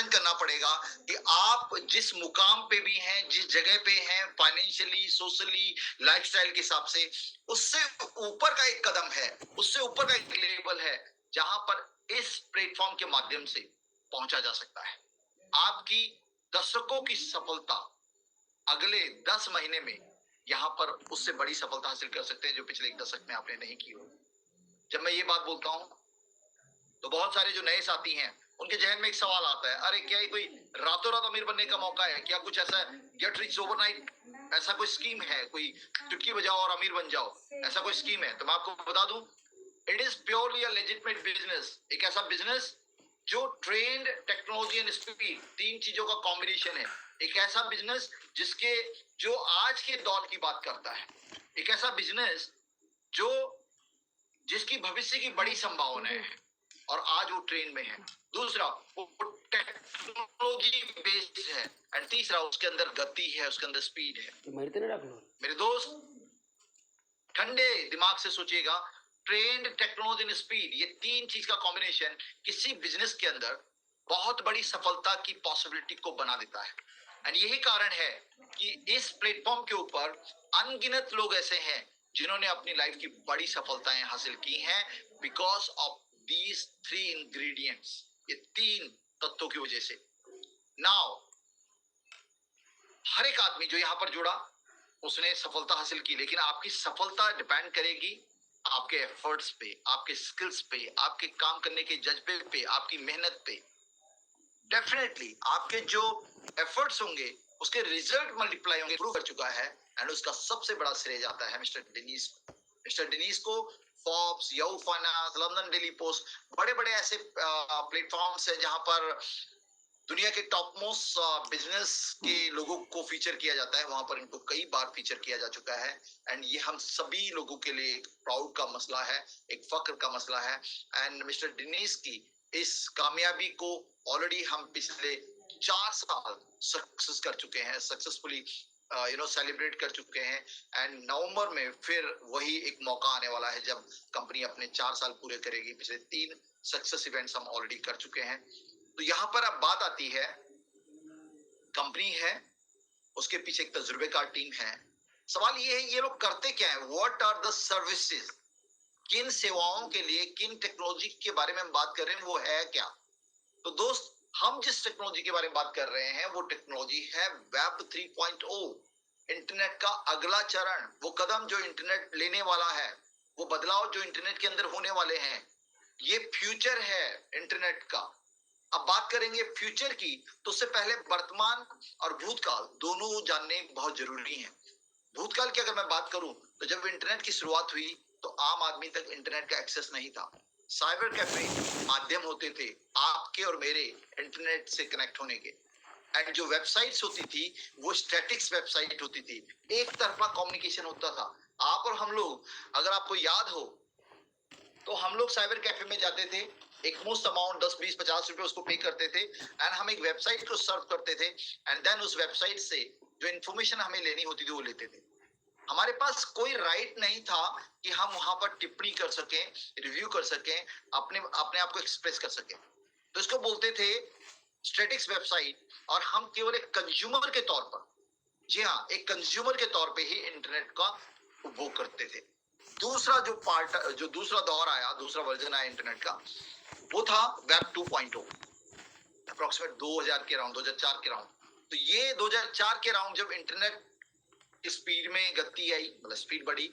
करना पड़ेगा कि आप जिस मुकाम पे भी हैं, जिस जगह पे हैं, फाइनेंशियली, सोशली, लाइफस्टाइल के हिसाब से, उससे ऊपर का एक कदम है, उससे ऊपर का एक लेवल है, जहां पर इस प्लेटफॉर्म के माध्यम से पहुंचा जा सकता है। आपकी दशकों की सफलता अगले 10 महीने में यहाँ पर उससे बड़ी सफलता हासिल कर सकते हैं जो पिछले एक दशक में आपने नहीं की हो। जब मैं ये बात बोलता हूँ तो बहुत सारे जो नए साथी हैं उनके जहन में एक सवाल आता है, अरे क्या ये कोई रातों रात अमीर बनने का मौका है क्या? कुछ ऐसा गेट रिच ओवरनाइट ऐसा कोई स्कीम है? कोई चुटकी बजाओ और अमीर बन जाओ ऐसा कोई स्कीम है? तो मैं आपको बता दूं, it is purely a legitimate business. एक ऐसा बिजनेस जो ट्रेंड, टेक्नोलॉजी एंड स्पीड, तीन चीजों का कॉम्बिनेशन है। एक ऐसा बिजनेस जिसके जो आज के दौर की बात करता है, एक ऐसा बिजनेस जो जिसकी भविष्य की बड़ी संभावनाएं हैं और आज वो ट्रेंड में है। दूसरा, वो टेक्नोलॉजी बेस्ड है। एंड तीसरा, उसके अंदर गति है, उसके अंदर स्पीड है। मेरे दोस्त, ठंडे दिमाग से सोचिएगा, ट्रेंड, टेक्नोलॉजी एंड स्पीड, ये तीन चीज का कॉम्बिनेशन किसी बिजनेस के अंदर बहुत बड़ी सफलता की पॉसिबिलिटी को बना देता है। एंड यही कारण है कि इस प्लेटफॉर्म के ऊपर अनगिनत लोग ऐसे हैं जिन्होंने अपनी लाइफ की बड़ी सफलताएं हासिल की हैं because of these three ingredients, ये तीन तत्वों की वजह से। नाउ हर एक आदमी जो यहां पर जुड़ा उसने सफलता हासिल की, लेकिन आपकी सफलता डिपेंड करेगी आपके एफर्ट्स पे, आपके स्किल्स पे, आपके काम करने के जज्बे पे, आपकी मेहनत पे। डेफिनेटली आपके जो एफर्ट्स होंगे उसके रिजल्ट मल्टीप्लाई होंगे, प्रूव कर चुका है। एंड उसका सबसे बड़ा श्रेय जाता है मिस्टर डिनीज को। मिस्टर डिनीज को Forbes, Yahoo finance, London daily post, बड़े बड़े ऐसे प्लेटफॉर्म्स हैं जहां पर दुनिया के टॉप मोस्ट बिजनेस के लोगों को फीचर किया जाता है। वहां पर इनको कई बार फीचर किया जा चुका है। एंड ये हम सभी लोगों के लिए एक प्राउड का मसला है, एक फक्र का मसला है। एंड मिस्टर डिनीज की इस कामयाबी को ऑलरेडी हम पिछले 4 साल सक्सेस कर चुके हैं, सक्सेसफुली सेलिब्रेट कर चुके हैं। एंड नवंबर में फिर वही एक मौका आने वाला है जब कंपनी अपने 4 साल पूरे करेगी। पिछले 3 सक्सेस इवेंट्स हम ऑलरेडी कर चुके हैं। तो यहाँ पर अब बात आती है, कंपनी है, उसके पीछे एक तजुर्बेकार टीम है। सवाल ये है, ये लोग करते क्या है? What are the services? किन सेवाओं के लिए, किन टेक्नोलॉजी के बारे में हम बात कर रहे हैं, वो है क्या? तो दोस्त, हम जिस टेक्नोलॉजी के बारे में बात कर रहे हैं वो टेक्नोलॉजी है वेब 3.0, इंटरनेट का अगला चरण, वो कदम जो इंटरनेट लेने वाला है, वो बदलाव जो इंटरनेट के अंदर होने वाले हैं। ये फ्यूचर है इंटरनेट का। अब बात करेंगे फ्यूचर की, तो उससे पहले वर्तमान और भूतकाल दोनों जानने बहुत जरूरी हैं। भूतकाल की अगर मैं बात करूं तो जब इंटरनेट की शुरुआत हुई तो आम आदमी तक इंटरनेट का एक्सेस नहीं था। साइबर कैफे माध्यम होते थे आपके और मेरे इंटरनेट से कनेक्ट होने के। एंड जो वेबसाइट्स होती थी वो स्टैटिक्स वेबसाइट होती थी, एक तरफा कम्युनिकेशन होता था। आप और हम लोग, अगर आपको याद हो तो हम लोग साइबर कैफे में जाते थे, एक मुश्त अमाउंट 10, 20, 50 रुपए उसको पे करते थे एंड हम एक वेबसाइट को सर्व करते थे। एंड देन उस वेबसाइट से जो इन्फॉर्मेशन हमें लेनी होती थी वो लेते थे। हमारे पास कोई राइट नहीं था कि हम वहां पर टिप्पणी कर सकें, रिव्यू कर सकें, अपने अपने आप को एक्सप्रेस कर सकें। तो इसको बोलते थे स्टैटिक्स वेबसाइट। और हम केवल एक कंज्यूमर के तौर पर, जी हाँ, एक कंज्यूमर के तौर पे ही इंटरनेट का उपभोग करते थे। दूसरा जो पार्ट, जो दूसरा दौर आया, दूसरा वर्जन आया इंटरनेट का, वो था वेब 2.0, अप्रोक्सीमेट 2000 के राउंड, 2004 के राउंड। तो ये 2004 के राउंड जब इंटरनेट स्पीड में गति आई, मतलब स्पीड बढ़ी,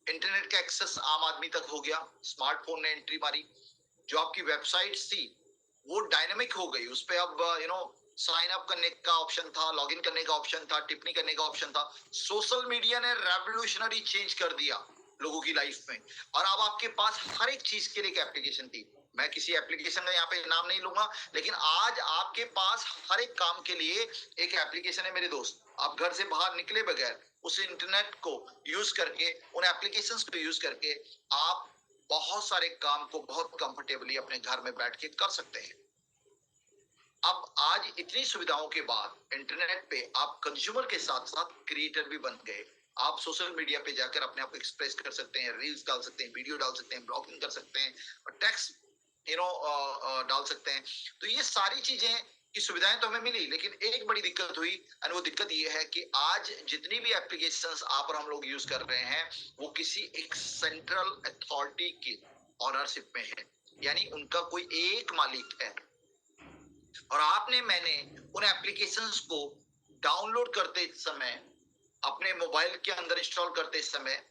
इंटरनेट का एक्सेस आम आदमी तक हो गया, स्मार्टफोन ने एंट्री मारी। जो आपकी वेबसाइट्स थी वो डायनामिक हो गई, उस पे अब साइन अप करने का ऑप्शन था, लॉगिन करने का ऑप्शन था, टिप्पणी करने का ऑप्शन था। सोशल मीडिया ने रेवोल्यूशनरी चेंज कर दिया लोगों की लाइफ में। और अब आपके पास हर एक चीज के लिए एक एप्लीकेशन थी। मैं किसी एप्लीकेशन का यहाँ पे नाम नहीं लूंगा, लेकिन आज आपके पास हर एक काम के लिए एक एप्लीकेशन है मेरे दोस्त। आप घर से बाहर निकले बगैर उस इंटरनेट को यूज करके, उन एप्लीकेशंस को यूज करके आप बहुत सारे काम को बहुत कंफर्टेबली अपने घर में बैठ के कर सकते हैं। अब आज इतनी सुविधाओं के बाद इंटरनेट पे आप कंज्यूमर के साथ साथ क्रिएटर भी बन गए। आप सोशल मीडिया पे जाकर अपने आप को एक्सप्रेस कर सकते हैं, रील्स डाल सकते हैं, वीडियो डाल सकते हैं, ब्लॉगिंग कर सकते हैं, और टेक्स्ट डाल सकते हैं। तो ये सारी चीजें की सुविधाएं तो हमें मिली, लेकिन एक बड़ी दिक्कत हुई, और वो दिक्कत ये है कि आज जितनी भी एप्लीकेशंस आप और हम लोग यूज कर रहे हैं वो किसी एक सेंट्रल अथॉरिटी की ऑनरशिप में है, यानी उनका कोई एक मालिक है। और आपने मैंने उन एप्लीकेशंस को डाउनलोड करते समय, अपने मोबाइल के अंदर इंस्टॉल करते समय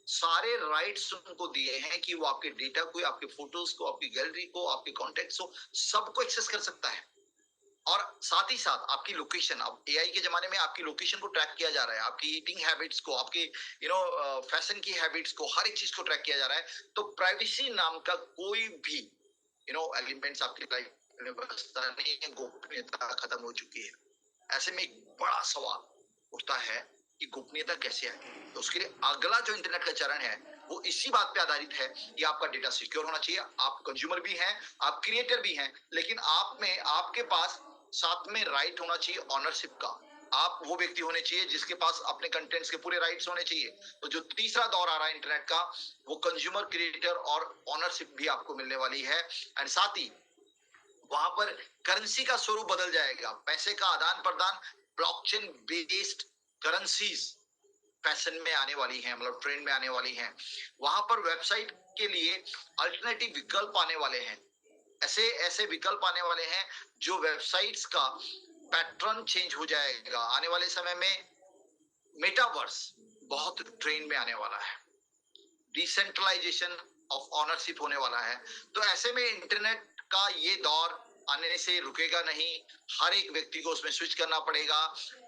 सारे राइट्स उनको दिए हैं कि वो आपके डेटा को, आपके फोटोज को, आपकी गैलरी को, आपके कॉन्टेक्ट्स को, सबको एक्सेस कर सकता है। और साथ ही साथ आपकी लोकेशन, अब एआई के जमाने में आपकी लोकेशन को ट्रैक किया जा रहा है, आपकी ईटिंग हैबिट्स को, आपकी फैशन की हैबिट्स को, हर एक चीज को ट्रैक किया जा रहा है। तो प्राइवेसी नाम का कोई भी एलिमेंट्स आपकी लाइफ में बसता नहीं है, गोपनीयता खत्म हो चुकी है। ऐसे में एक बड़ा सवाल उठता है कि गोपनीयता कैसे आए। तो उसके लिए अगला जो इंटरनेट का चरण है वो इसी बात पे आधारित है कि आपका डेटा सिक्योर होना चाहिए। आप कंज्यूमर भी हैं, आप क्रिएटर भी हैं, लेकिन आप में, आपके पास साथ में राइट होना चाहिए ऑनरशिप का। आप वो व्यक्ति होने चाहिए जिसके पास अपने कंटेंट्स के पूरे राइट्स होने चाहिए। तो जो तीसरा दौर आ रहा है इंटरनेट का, वो कंज्यूमर, क्रिएटर और ऑनरशिप भी आपको मिलने वाली है। एंड साथ ही वहां पर करेंसी का स्वरूप बदल जाएगा, पैसे का आदान प्रदान ब्लॉकचेन बेस्ड करेंसीज फैशन में आने वाली हैं, मतलब ट्रेंड में आने वाली हैं। वहां पर वेबसाइट के लिए अल्टरनेटिव विकल्प आने वाले हैं। ऐसे ऐसे विकल्प आने वाले हैं जो वेबसाइट्स का पैटर्न चेंज हो जाएगा। आने वाले समय में मेटावर्स बहुत ट्रेंड में आने वाला है, डिसेंट्रलाइजेशन ऑफ ऑनरशिप होने वाला है। तो ऐसे में इंटरनेट का ये दौर आने से रुकेगा नहीं, हर एक व्यक्ति को उसमें स्विच करना पड़ेगा।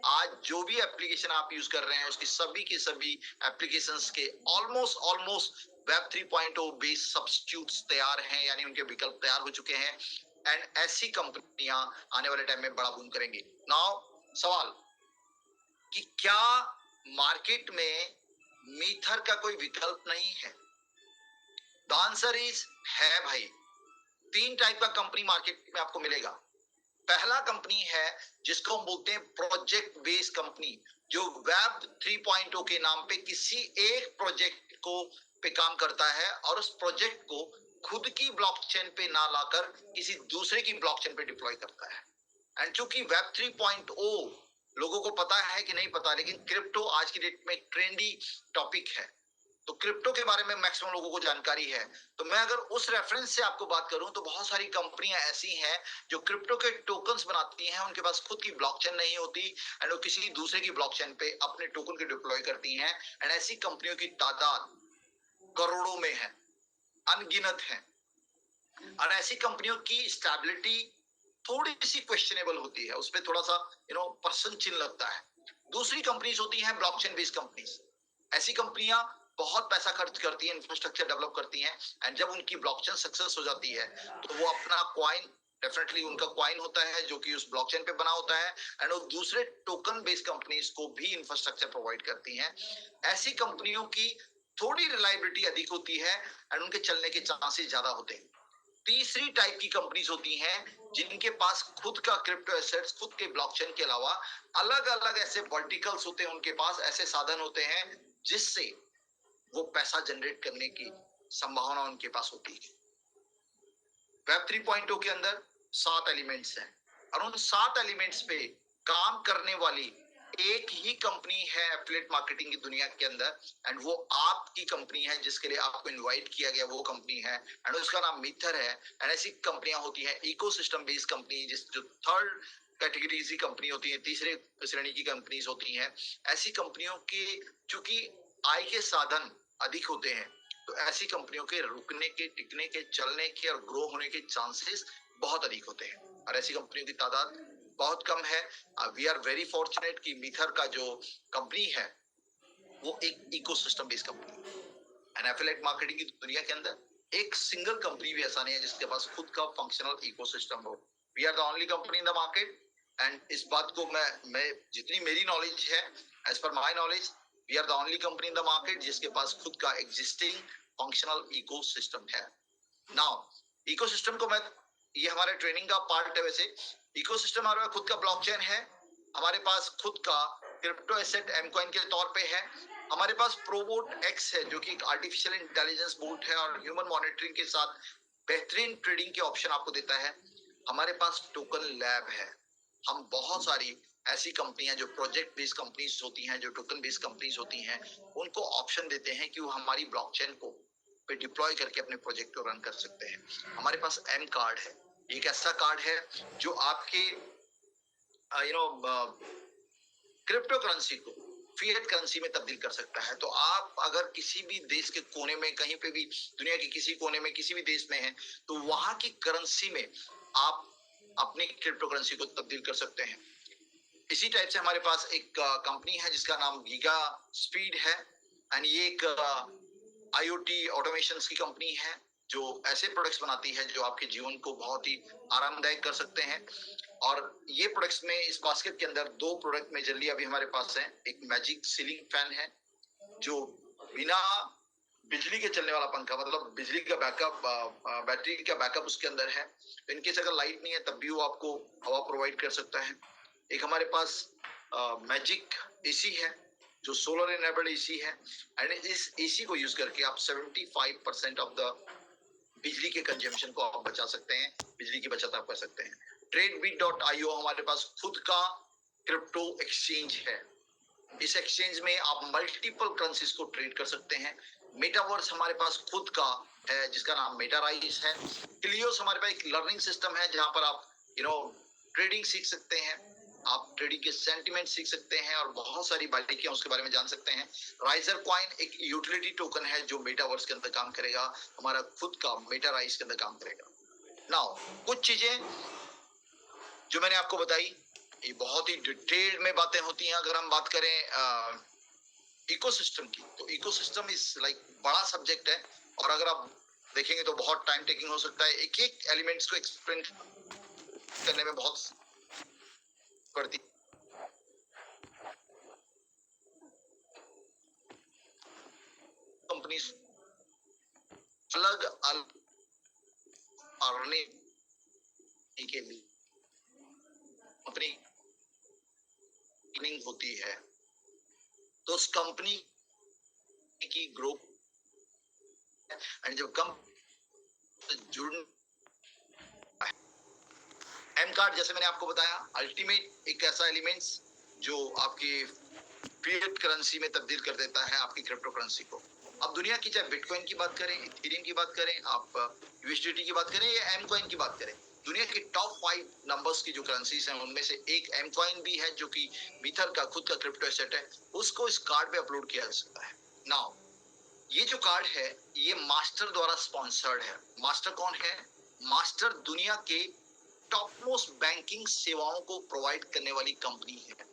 आज जो भी एप्लीकेशन आप यूज कर रहे हैं उसकी सभी की सभी एप्लीकेशंस के ऑलमोस्ट वेब 3.0 बेस्ड सब्स्टिट्यूट्स तैयार हैं, यानी उनके विकल्प तैयार हो चुके हैं। एंड ऐसी कंपनियां आने वाले टाइम में बड़ा बूम करेंगी। नाउ सवाल कि क्या मार्केट में मीथर का कोई विकल्प नहीं है? द आंसर इज है भाई। 3 टाइप का कंपनी मार्केट में आपको मिलेगा। पहला कंपनी है जिसको हम बोलते हैं प्रोजेक्ट बेस्ड कंपनी, जो वेब 3.0 के नाम पे किसी एक प्रोजेक्ट को पे काम करता है और उस प्रोजेक्ट को खुद की ब्लॉकचेन पे ना लाकर किसी दूसरे की ब्लॉकचेन पे डिप्लॉय करता है। एंड चूंकि वेब 3.0 लोगों को पता है कि नहीं पता, लेकिन क्रिप्टो आज की डेट में ट्रेंडी टॉपिक है, तो क्रिप्टो के बारे में मैक्सिमम लोगों को जानकारी है। तो मैं अगर उस रेफरेंस से आपको बात करूं तो बहुत सारी कंपनियां ऐसी हैं जो क्रिप्टो के टोकन्स बनाती हैं, उनके पास खुद की ब्लॉकचेन नहीं होती एंड वो किसी दूसरे की ब्लॉकचेन पे अपने टोकन के डिप्लॉय करती हैं। एंड ऐसी कंपनियों की तादाद करोड़ों में है, अनगिनत है। और ऐसी कंपनियों की स्टेबिलिटी थोड़ी सी क्वेश्चनेबल होती है, उस पर थोड़ा सा पर्सन चिन्ह लगता है। दूसरी कंपनीज होती हैं ब्लॉकचेन बेस्ड कंपनीज। ऐसी कंपनियां बहुत पैसा खर्च करती हैं, इंफ्रास्ट्रक्चर डेवलप करती हैं, एंड जब उनकी ब्लॉकचेन सक्सेस हो जाती है तो वो अपना क्वाइन, डेफिनेटली उनका क्वाइन होता है जो कि उस ब्लॉकचेन पे बना होता है, एंड वो दूसरे टोकन बेस्ड कंपनीज को भी इंफ्रास्ट्रक्चर प्रोवाइड करती हैं। ऐसी कंपनियों की थोड़ी रिलायबिलिटी अधिक होती है एंड उनके चलने के चांसेस ज्यादा होते हैं। तीसरी टाइप की कंपनीज होती हैं जिनके पास खुद का क्रिप्टो एसेट्स, खुद के ब्लॉकचेन के अलावा अलग अलग ऐसे वर्टिकल्स होते हैं, उनके पास ऐसे साधन होते हैं जिससे वो पैसा जनरेट करने की संभावना उनके पास होती है। वेब 3.0 के अंदर 7 एलिमेंट्स हैं और उन 7 एलिमेंट्स पे काम करने वाली एक ही कंपनी है एफिलिएट मार्केटिंग की दुनिया के अंदर, एंड वो आपकी कंपनी है जिसके लिए आपको इनवाइट किया गया, वो कंपनी है एंड उसका नाम मीथर है। एंड ऐसी कंपनियां होती हैं इकोसिस्टम बेस्ड कंपनी, जिस जो थर्ड कैटेगरी की कंपनी होती है, तीसरे श्रेणी की कंपनीज होती हैं। ऐसी कंपनियों के चूंकि आय के साधन अधिक होते हैं, तो ऐसी कंपनियों के रुकने के, टिकने के, चलने के और ग्रो होने के चांसेस बहुत अधिक होते हैं, और ऐसी कंपनियों की तादाद बहुत कम है। वी आर वेरी फॉर्चुनेट कि मीथर का जो कंपनी है वो एक इकोसिस्टम बेस्ड कंपनी है। एंड एफिलिएट मार्केटिंग की दुनिया के अंदर एक सिंगल कंपनी भी ऐसा नहीं है जिसके पास खुद का फंक्शनल इकोसिस्टम हो। We are the only company in the market, and इस बात को मैं जितनी मेरी नॉलेज है, as per my knowledge, we are the only company in the market जिसके पास खुद का एग्जिस्टिंग फंक्शनल इकोसिस्टम है। नाउ इकोसिस्टम को मैं, ये हमारे ट्रेनिंग का पार्ट है। वैसे इकोसिस्टम हमारा खुद का ब्लॉकचेन है, हमारे पास खुद का क्रिप्टो एसेट एमकॉइन के तौर पे है, हमारे पास प्रोबोट एक्स है जो कि एक आर्टिफिशियल इंटेलिजेंस बोट है और ह्यूमन मॉनिटरिंग के साथ बेहतरीन ट्रेडिंग के ऑप्शन आपको देता है। हमारे पास टोकन लैब है। हम बहुत सारी ऐसी कंपनियां जो प्रोजेक्ट बेस्ड कंपनीज होती हैं, जो टोकन बेस्ड कंपनीज होती हैं, उनको ऑप्शन देते हैं कि वो हमारी ब्लॉकचेन को पे डिप्लॉय करके अपने प्रोजेक्ट को रन कर सकते हैं। हमारे पास एम कार्ड है। एक ऐसा कार्ड है जो आपके क्रिप्टो करेंसी को फिएट करेंसी में तब्दील कर सकता है। तो आप अगर किसी भी देश के कोने में, कहीं पे भी दुनिया के किसी कोने में, किसी भी देश में हैं, तो वहां की करेंसी में आप अपनी क्रिप्टो करेंसी को तब्दील कर सकते हैं। इसी टाइप से हमारे पास एक कंपनी है जिसका नाम गीगा स्पीड है, एंड ये एक आईओटी ऑटोमेशन की कंपनी है जो ऐसे प्रोडक्ट्स बनाती है जो आपके जीवन को बहुत ही आरामदायक कर सकते हैं। और ये प्रोडक्ट्स में, इस बास्केट के अंदर 2 प्रोडक्ट मेजरली अभी हमारे पास हैं। एक मैजिक सीलिंग फैन है जो बिना बिजली के चलने वाला पंखा, मतलब बिजली का बैकअप, बैटरी का बैकअप उसके अंदर है। इनकेस अगर लाइट नहीं है तब भी वो आपको हवा प्रोवाइड कर सकता है। एक हमारे पास मैजिक एसी है जो सोलर इनेबल्ड एसी है, एंड इस एसी को यूज करके आप 75% ऑफ द बिजली के कंजम्पशन को आप बचा सकते हैं, बिजली की बचत आप कर सकते हैं। tradebit.io हमारे पास खुद का क्रिप्टो एक्सचेंज है। इस एक्सचेंज में आप मल्टीपल करेंसीज को ट्रेड कर सकते हैं। मेटावर्स हमारे पास खुद का है जिसका नाम मेटाराइज है। क्लियोस हमारे पास एक लर्निंग सिस्टम है जहां पर आप ट्रेडिंग सीख सकते हैं, आप ट्रेडिंग के सेंटिमेंट सीख सकते हैं और बहुत सारी बारीकियां उसके बारे में जान सकते हैं। राइजर कॉइन एक यूटिलिटी टोकन है जो मेटावर्स के अंदर काम करेगा, हमारा खुद का मेटाराइज के अंदर काम करेगा। नाउ कुछ चीजें जो मैंने आपको बताई, ये बहुत ही डिटेल्ड में बातें होती हैं। अगर हम बात करें इकोसिस्टम की, तो इकोसिस्टम इज लाइक बड़ा सब्जेक्ट है, और अगर आप देखेंगे तो बहुत टाइम टेकिंग हो सकता है। एक एक एलिमेंट्स को एक्सप्लेन करने में बहुत पड़ती कंपनी अलग अलग अर्निंग के लिए कंपनी होती है, तो उस कंपनी की ग्रोथ एंड जब कम जुड़ एम कार्ड, जैसे मैंने आपको बताया, अल्टीमेट एक ऐसा एलिमेंट्स जो आपकी फिएट करेंसी में तब्दील कर देता है आपकी क्रिप्टो करेंसी को। अब दुनिया की चाहे बिटकॉइन की बात करें, इथेरियम की बात करें, आप यूएसडीटी की बात करें या एम कॉइन की बात करें, दुनिया के टॉप 5 नंबर्स की जो करेंसीज हैं उनमें से एक एम कॉइन भी है जो कि मीथर का खुद का क्रिप्टो एसेट है। उसको इस कार्ड पे अपलोड किया जा सकता है। नाउ ये जो कार्ड है ये मास्टर द्वारा स्पॉन्सर्ड है। मास्टर कौन है? मास्टर दुनिया के टॉप मोस्ट बैंकिंग सेवाओं को प्रोवाइड करने वाली कंपनी है।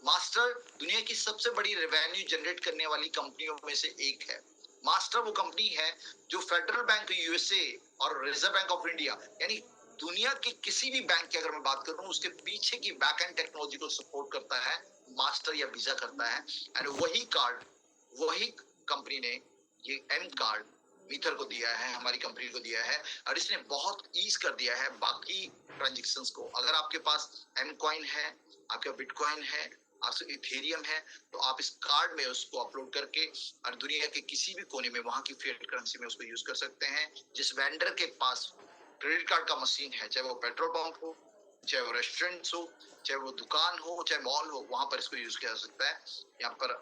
मास्टर दुनिया की सबसे बड़ी रेवेन्यू जनरेट करने वाली कंपनियों में से एक है। मास्टर वो कंपनी है जो फेडरल बैंक यूएसए और रिजर्व बैंक ऑफ इंडिया, यानी दुनिया के किसी भी बैंक की अगर मैं बात करूं, उसके पीछे की बैक एंड टेक्नोलॉजी को सपोर्ट करता है मास्टर या वीजा करता है। एंड वही कार्ड, वही कंपनी ने ये एम कार्ड मीथर को दिया है, हमारी कंपनी को दिया है, और इसने बहुत ईज कर दिया है बाकी ट्रांजेक्शंस को। अगर आपके पास एम कॉइन है, आपका बिटकॉइन है, आपसे इथेरियम है, तो आप इस कार्ड में उसको अपलोड करके और दुनिया के किसी भी कोने में वहां की फिएट करेंसी में उसको यूज कर सकते हैं। जिस वेंडर के पास क्रेडिट कार्ड का मशीन है, चाहे वो पेट्रोल पंप हो, चाहे वो रेस्टोरेंट हो, चाहे वो दुकान हो, चाहे मॉल हो, वहां पर इसको यूज किया जा सकता है। यहाँ पर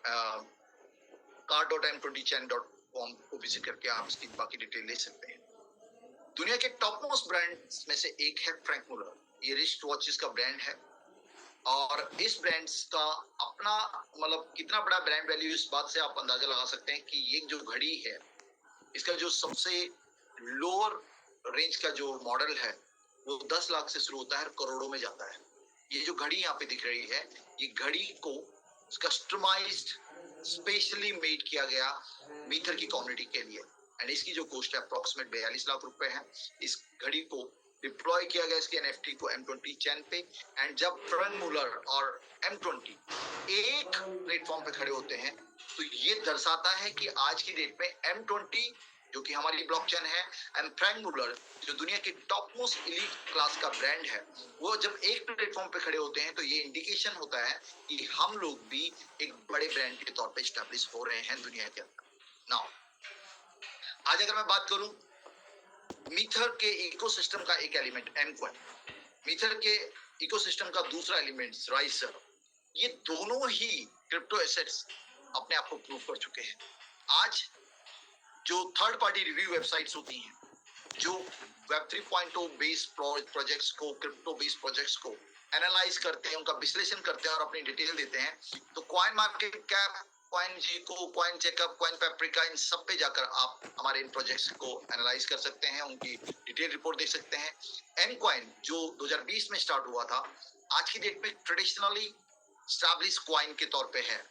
card.m20chain.com को विजिट करके आप इसकी बाकी डिटेल ले सकते हैं। दुनिया के टॉप मोस्ट ब्रांड्स में से एक है फ्रैंक मुलर। ये रिस्ट वॉचेस का ब्रांड है, और इस ब्रांड्स का अपना मतलब कितना बड़ा ब्रांड वैल्यू, इस बात से आप अंदाजा लगा सकते हैं कि ये जो घड़ी है, इसका जो सबसे लोअर रेंज का जो मॉडल है वो 10 लाख से शुरू होता है और करोड़ों में जाता है। ये जो घड़ी यहाँ पे दिख रही है, ये घड़ी को कस्टमाइज्ड स्पेशली मेड किया गया मीथर की कम्युनिटी के लिए, एंड इसकी जो कॉस्ट है अप्रोक्सीमेट 42 लाख रुपए है। इस घड़ी को डिप्लॉय किया गया इसके एनएफटी को M20 चैन पे, एंड जब फ्रैंक मुलर और M20 एक प्लेटफॉर्म पे खड़े होते हैं तो ये दर्शाता है कि आज की डेट में M20 जो कि हमारी ब्लॉकचेन है, एंड फ्रैंक मुलर जो दुनिया के टॉप मोस्ट एलीट क्लास का ब्रांड है, वो जब एक प्लेटफॉर्म पे खड़े होते हैं तो ये इंडिकेशन होता है कि हम लोग भी एक बड़े ब्रांड के तौर पे एस्टैब्लिश हो रहे हैं दुनिया के अंदर। नाउ आज अगर मैं बात करूं मीथर के इकोसिस्टम का एक एलिमेंट एमकॉइन, मीथर के इकोसिस्टम का दूसरा एलिमेंट राइसर, ये दोनों ही क्रिप्टो एसेट्स अपने आप को प्रूव कर चुके हैं। आज जो थर्ड पार्टी रिव्यू वेबसाइट्स होती हैं, जो वेब 3.0 बेस्ड प्रोजेक्ट्स को, क्रिप्टो बेस्ड प्रोजेक्ट्स को एनालाइज करते हैं, उनका विश्लेषण करते हैं और अपनी डिटेल देते हैं, तो कॉइन मार्केट कैप, कॉइन जीको, कॉइन चेकअप, कॉइन पेप्रिका, इन सब पे जाकर आप हमारे इन प्रोजेक्ट्स को एनालाइज कर सकते हैं, उनकी डिटेल रिपोर्ट देख सकते हैं। एम कॉइन जो 2020 में स्टार्ट हुआ था, आज की डेट में ट्रेडिशनली स्टैब्लिश कॉइन के तौर पे है।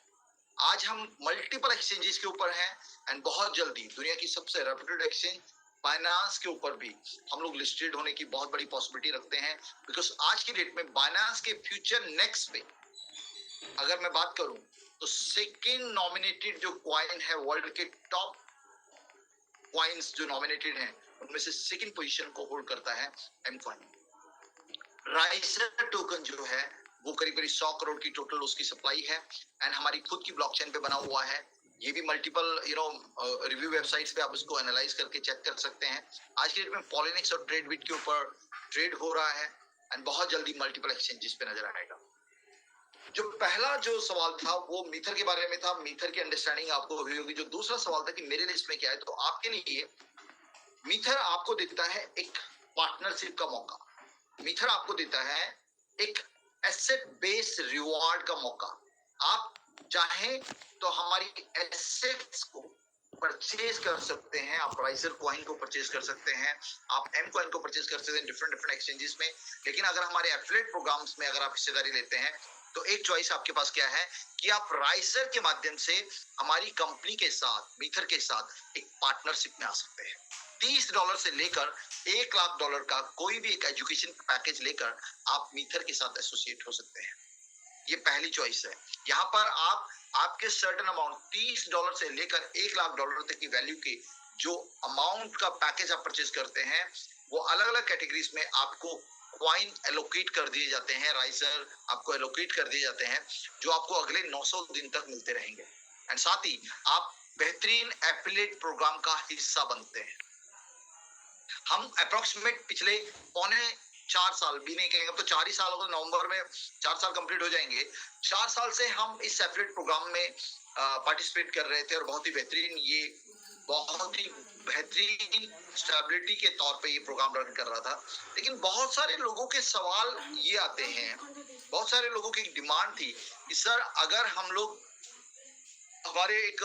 आज हम मल्टीपल एक्सचेंजेस के ऊपर हैं एंड बहुत जल्दी दुनिया की सबसे रेप्यूटेड एक्सचेंज बाइनांस के ऊपर भी हम लोग लिस्टेड होने की बहुत बड़ी पॉसिबिलिटी रखते हैं, बिकॉज आज की डेट में बाइनांस के फ्यूचर नेक्स्ट पे अगर मैं बात करूं तो सेकेंड नॉमिनेटेड जो कॉइन है, वर्ल्ड के टॉप कॉइन्स जो नॉमिनेटेड हैं उनमें से सेकेंड पोजीशन को होल्ड करता है एम कॉइन। राइजर टोकन जो है वो करीब करीब 100 करोड़ की टोटल उसकी सप्लाई है एंड हमारी खुद की ब्लॉकचेन पे बना हुआ है। ये भी मल्टीपल रिव्यू वेबसाइट्स पे आप इसको एनालाइज करके चेक कर सकते हैं। आज के डेट में पॉलिनिक्स और ट्रेडबिट के ऊपर ट्रेड हो रहा है एंड बहुत जल्दी मल्टीपल एक्सचेंजेस पे नजर आएगा। जो पहला जो सवाल था वो मीथर के बारे में था, मीथर की अंडरस्टैंडिंग आपको हुई होगी। जो दूसरा सवाल था कि मेरे लिस्ट में क्या है, तो आपके लिए मीथर आपको देता है एक पार्टनरशिप का मौका, मीथर आपको देता है एक एसेट बेस्ड रिवॉर्ड का मौका। आप चाहें तो हमारी एसेट्स को परचेज कर सकते हैं, आप राइजर कॉइन को परचेज कर सकते हैं, आप एम कॉइन को परचेज कर सकते हैं डिफरेंट एक्सचेंजेस में। लेकिन अगर हमारे एफिलिएट प्रोग्राम्स में अगर आप हिस्सेदारी लेते हैं तो एक चॉइस आपके पास क्या है कि आप राइजर के माध्यम से हमारी कंपनी के साथ, मीथर के साथ एक पार्टनरशिप में आ सकते हैं। $30 से लेकर $1,00,000 का कोई भी एक एजुकेशन पैकेज लेकर आप मीथर के साथ एसोसिएट हो सकते हैं। ये पहली चॉइस है। यहाँ पर आप आपके सर्टेन अमाउंट $30 से लेकर $1,00,000 तक की वैल्यू के जो अमाउंट का पैकेज आप परचेज करते हैं वो अलग अलग कैटेगरीज में आपको कॉइन एलोकेट कर दिए जाते हैं, राइजर आपको एलोकेट कर दिए जाते हैं जो आपको अगले 900 दिन तक मिलते रहेंगे एंड साथ ही आप बेहतरीन एफिलिएट प्रोग्राम का हिस्सा बनते हैं। हम अप्रोक्सीमेट पिछले 4 साल भी नहीं कहेंगे तो 4 ही साल होगा, नवंबर में 4 साल कंप्लीट हो जाएंगे। 4 साल से हम इस एफिलिएट प्रोग्राम में पार्टिसिपेट कर रहे थे और बहुत ही बेहतरीन स्टेबिलिटी के तौर पे ये प्रोग्राम रन कर रहा था। लेकिन बहुत सारे लोगों के सवाल ये आते हैं, बहुत सारे लोगों की डिमांड थी कि सर अगर हम लोग हमारे एक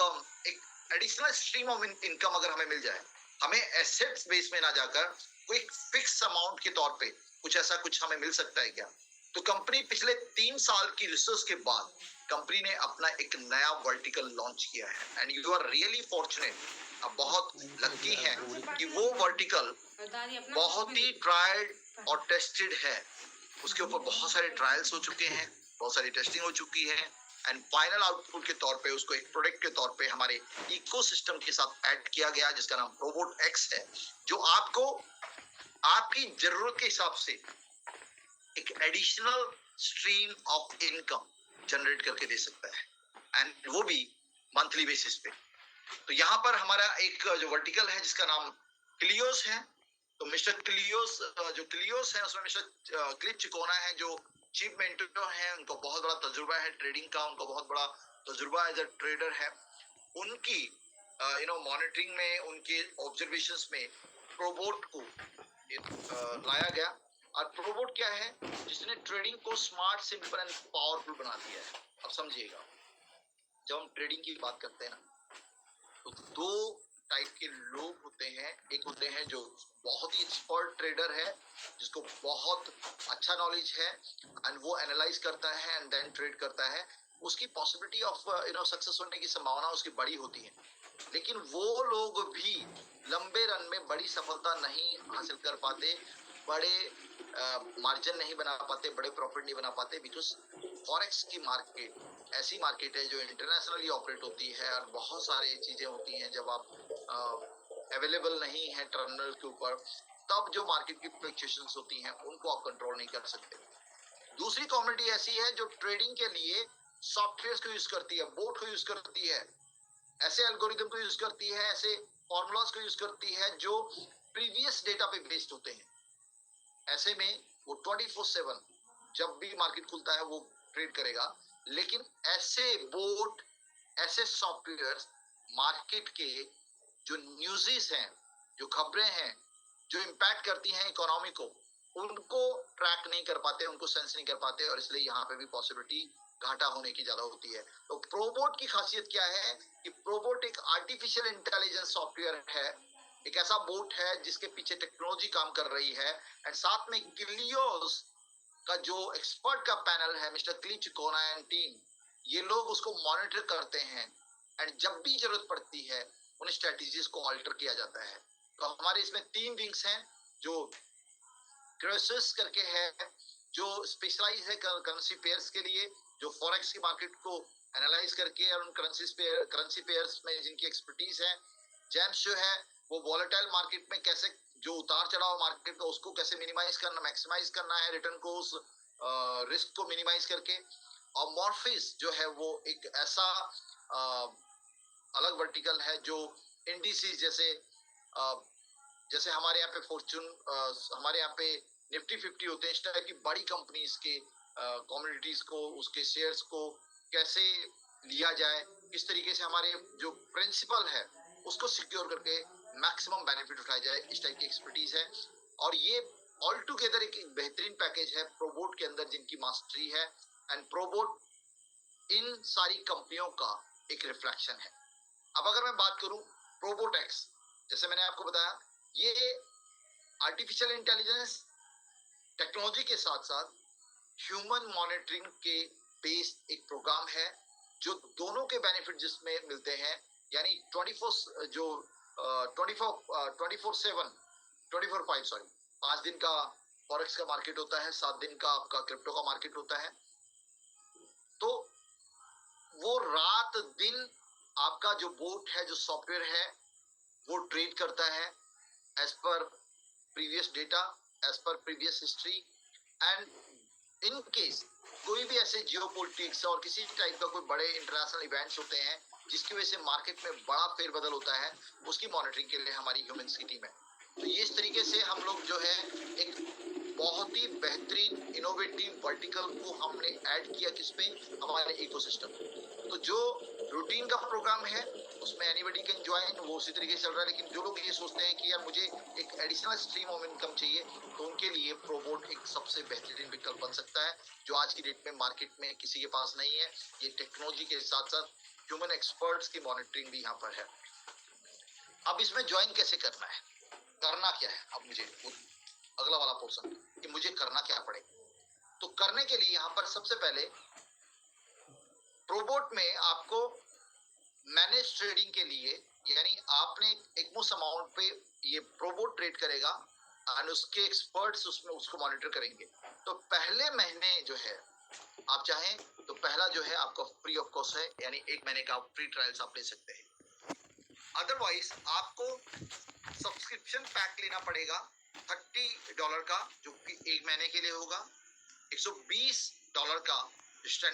एडिशनल स्ट्रीम ऑफ इनकम अगर हमें मिल जाए, हमें एसेट्स बेस में ना जाकर कोई फिक्स अमाउंट के तौर पे कुछ हमें मिल सकता है क्या? तो कंपनी पिछले 3 साल की रिसर्च के बाद कंपनी ने अपना एक नया वर्टिकल लॉन्च किया है and you are really fortunate, आप बहुत लकी हैं कि वो वर्टिकल बहुत ही ट्राइड और टेस्टेड है। उसके ऊपर बहुत सारे ट्रायल्स हो चुके हैं, बहुत सारी टेस्टिंग हो चुकी है एंड फाइनल आउटपुट के तौर पे उसको एक प्रोडक्ट के तौर पे हमारे इकोसिस्टम के साथ ऐड किया गया जिसका नाम प्रोबोट एक्स है, जो आपको आपकी जरूरत के हिसाब से एक additional stream of income generate करके दे सकता है एंड वो भी मंथली बेसिस पे। तो यहाँ पर हमारा एक जो वर्टिकल है जिसका नाम क्लियोस है, तो मिस्टर क्लियोस जो क्लियोस है उसमें मिस्टर क्लिप चिकोना है जो चीफ मेंटर हैं, उनको बहुत बड़ा तजुर्बा है ट्रेडिंग का, उनको बहुत बड़ा तजुर्बा एज अ ट्रेडर है। उनकी मॉनिटरिंग में, उनके ऑब्जर्वेशंस में प्रोबोट को लाया गया। और प्रोबोट क्या है? जिसने ट्रेडिंग को स्मार्ट, सिंपल एंड पावरफुल बना दिया है। अब समझिएगा, जब हम ट्रेडिंग की बात करते हैं ना तो 2 टाइप के लोग होते हैं। एक होते हैं जो बहुत ही एक्सपर्ट ट्रेडर है, जिसको बहुत अच्छा नॉलेज है एंड वो एनालाइज करता है एंड देन ट्रेड करता है, उसकी पॉसिबिलिटी ऑफ सक्सेस होने की संभावना उसकी बड़ी होती है। लेकिन वो लोग भी लंबे रन में बड़ी सफलता नहीं हासिल कर पाते, बड़े मार्जिन नहीं बना पाते, बड़े प्रॉफिट नहीं बना पाते, बिकॉज फॉरेक्स की मार्केट ऐसी मार्केट है जो इंटरनेशनली ऑपरेट होती है और बहुत सारी चीजें होती हैं। जब आप अवेलेबल नहीं है टर्मिनल के ऊपर, तब जो मार्केट की फ्लक्चुएशंस होती हैं उनको आप कंट्रोल नहीं कर सकते। दूसरी कम्युनिटी ऐसी है जो ट्रेडिंग के लिए सॉफ्टवेयर को यूज करती है, बोट को यूज करती है, ऐसे एल्गोरिदम को यूज करती है, ऐसे फॉर्मूलाज को यूज करती है जो प्रीवियस डेटा पे बेस्ड होते हैं। ऐसे में वो 24/7 जब भी मार्केट खुलता है वो ट्रेड करेगा। लेकिन ऐसे बोट, ऐसे सॉफ्टवेयर मार्केट के जो न्यूज़ेस हैं, जो खबरें हैं, जो इम्पैक्ट करती हैं इकोनॉमी को, उनको ट्रैक नहीं कर पाते, उनको सेंस नहीं कर पाते, और इसलिए यहाँ पे भी पॉसिबिलिटी घाटा होने की ज्यादा होती है। तो प्रोबोट की खासियत क्या है कि प्रोबोट एक आर्टिफिशियल इंटेलिजेंस सॉफ्टवेयर है, एक ऐसा बोट है जिसके पीछे टेक्नोलॉजी काम कर रही है, एंड साथ में किलियोस का जो एक्सपर्ट का पैनल है, मिस्टर क्लीव चिकोना एंड टीम, ये लोग उसको मॉनिटर करते हैं, एंड जब भी जरूरत पड़ती है उन स्ट्रेटजीज को ऑल्टर किया जाता है। तो हमारे इसमें 3 विंग्स हैं, जो क्रेसिस करके है, जो स्पेशलाइज है करेंसी पेयर्स के लिए, जो फॉरेक्स की मार्केट को एनालाइज करके और उन करेंसी पेयर्स में जिनकी एक्सपर्टीज है। जेम्स जो है वो वॉलेटाइल मार्केट में कैसे, जो उतार चढ़ाव मार्केट का, उसको कैसे मिनिमाइज करना, मैक्सिमाइज करना है, रिटर्न को, उस रिस्क को मिनिमाइज करके। और मॉर्फिस जो है वो एक ऐसा अलग वर्टिकल है जो इंडिसेस जैसे हमारे यहाँ पे फॉर्चून, हमारे यहाँ पे निफ्टी 50 होते हैं, इस टाइप की बड़ी कंपनीज के कम्युनिटीज को, उसके शेयर्स को कैसे लिया जाए, किस तरीके से हमारे जो प्रिंसिपल है उसको सिक्योर करके मैक्सिमम बेनिफिट उठाया जाए, इस टाइप की एक्सपर्टीज है। और ये ऑल टुगेदर एक बेहतरीन पैकेज है प्रोबोट के अंदर, जिनकी मास्टरी है, एंड प्रोबोट इन सारी कंपनियों का एक रिफ्लेक्शन है। अब अगर मैं बात करूं प्रोबोटेक्स, जैसे मैंने आपको बताया, ये आर्टिफिशियल इंटेलिजेंस टेक्नोलॉजी के साथ साथ ह्यूमन मॉनिटरिंग के बेस्ड एक प्रोग्राम है, जो दोनों के बेनिफिट जिसमें मिलते हैं। यानी 5 दिन का फॉरेक्स का मार्केट होता है, 7 दिन का आपका क्रिप्टो का मार्केट होता है। तो वो रात दिन आपका जो बोट है, जो सॉफ्टवेयर है, वो ट्रेड करता है as per previous data, as per previous history, and in case कोई भी ऐसे जियोपॉलिटिक्स और किसी टाइप का कोई बड़े इंटरनेशनल इवेंट्स होते हैं जिसकी वजह से मार्केट में बड़ा फेरबदल होता है, उसकी मॉनिटरिंग के लिए हमारी ह्यूमन्स की टीम है। तो ये इस तरीके से हम लोग जो है एक बहुत ही बेहतरीन इनोवेटिव वर्टिकल को हमने ऐड किया, किसपे, हमारे इकोसिस्टम। तो जो रूटीन का प्रोग्राम है उसमें एनीबडी कैन ज्वाइन, वो उसी तरीके से चल रहा है। लेकिन जो लोग ये सोचते हैं कि यार मुझे एक एडिशनल स्ट्रीम ऑफ इनकम चाहिए, तो उनके लिए प्रोबोट एक सबसे बेहतरीन विकल्प बन सकता है, जो आज की डेट में मार्केट में किसी के पास नहीं है। ये टेक्नोलॉजी के साथ साथ ह्यूमन एक्सपर्ट्स की मॉनिटरिंग भी यहाँ पर है। अब इसमें ज्वाइन कैसे करना है, करना क्या है, अब मुझे अगला वाला पोर्शन कि मुझे करना क्या पड़ेगा। तो करने के लिए यहाँ पर सबसे पहले प्रोबोट में आपको मैनेज ट्रेडिंग के लिए, यानी आपने एक मुश्त अमाउंट पे ये प्रोबोट ट्रेड करेगा और उसके एक्सपर्ट्स उसमें उसको मॉनिटर करेंगे। तो पहले महीने जो है आप चाहें तो पहला जो है आपका फ्री ऑफ कॉस्ट है, यानी 1 महीने का फ्री ट्रायल्स आप ले सकते हैं। अदरवाइज आपको सब्सक्रिप्शन पैक लेना पड़ेगा $30 का, जो कि 1 महीने के लिए होगा। $120 का